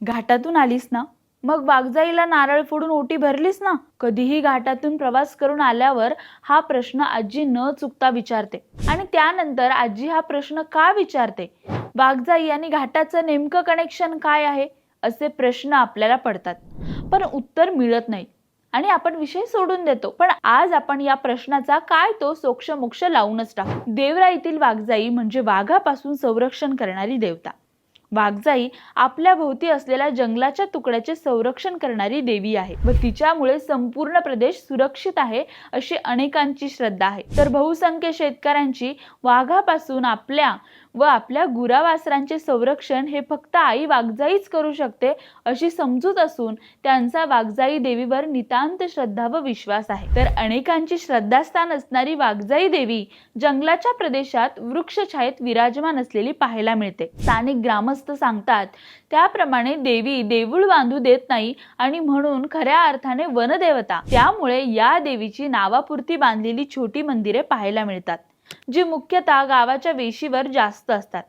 घाटातून आलीस ना, मग वाघजाईला नारळ फोडून ओटी भरलीस ना? कधीही घाटातून प्रवास करून आल्यावर हा प्रश्न आजी न चुकता विचारते. आणि त्यानंतर आजी हा प्रश्न का विचारते, वाघजाई आणि घाटाचं नेमकं कनेक्शन काय आहे, असे प्रश्न आपल्याला पडतात, पण उत्तर मिळत नाही आणि आपण विषय सोडून देतो. पण आज आपण या प्रश्नाचा काय तो सोक्षमोक्ष लावूनच टाकू. देवराईतील वाघजाई म्हणजे वाघापासून संरक्षण करणारी देवता. वाघजाई आपल्या भोवती असलेल्या जंगलाच्या तुकड्याचे संरक्षण करणारी देवी आहे व तिच्यामुळे संपूर्ण प्रदेश सुरक्षित आहे अशी अनेकांची श्रद्धा आहे. तर बहुसंख्य शेतकऱ्यांची वाघापासून आपल्या गुरावासरांचे संरक्षण हे फक्त आई वाघजाईच करू शकते अशी समजूत असून त्यांचा वाघजाई देवीवर नितांत श्रद्धा व विश्वास आहे. तर अनेकांची श्रद्धास्थान असणारी वाघजाई देवी जंगलाच्या प्रदेशात वृक्षछायेत विराजमान असलेली पाहायला मिळते. स्थानिक ग्रामस्थ सांगतात त्याप्रमाणे देवी देऊळ बांधू देत नाही आणि म्हणून खऱ्या अर्थाने वनदेवता. त्यामुळे या देवीची नावापुरती बांधलेली छोटी मंदिरे पाहायला मिळतात, जी मुख्यतः गावाच्या वेशीवर जास्त असतात.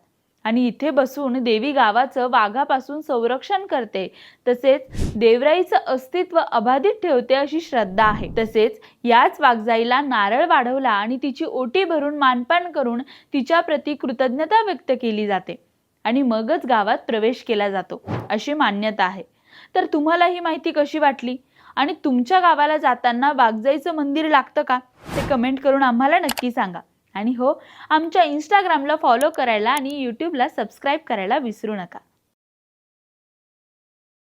आणि इथे बसून देवी गावाचं वाघापासून संरक्षण करते, तसेच देवराईचं अस्तित्व अबाधित ठेवते अशी श्रद्धा आहे. तसेच याच वाघजाईला नारळ वाढवला आणि तिची ओटी भरून मानपान करून तिच्या प्रती कृतज्ञता व्यक्त केली जाते आणि मगच गावात प्रवेश केला जातो अशी मान्यता आहे. तर तुम्हाला ही माहिती कशी वाटली आणि तुमच्या गावाला जाताना वाघजाईचं मंदिर लागतं का, ते कमेंट करून आम्हाला नक्की सांगा. आणि हो, आमच्या इंस्टाग्रामला फॉलो करायला आणि यूट्यूबला सबस्क्राईब करायला विसरू नका.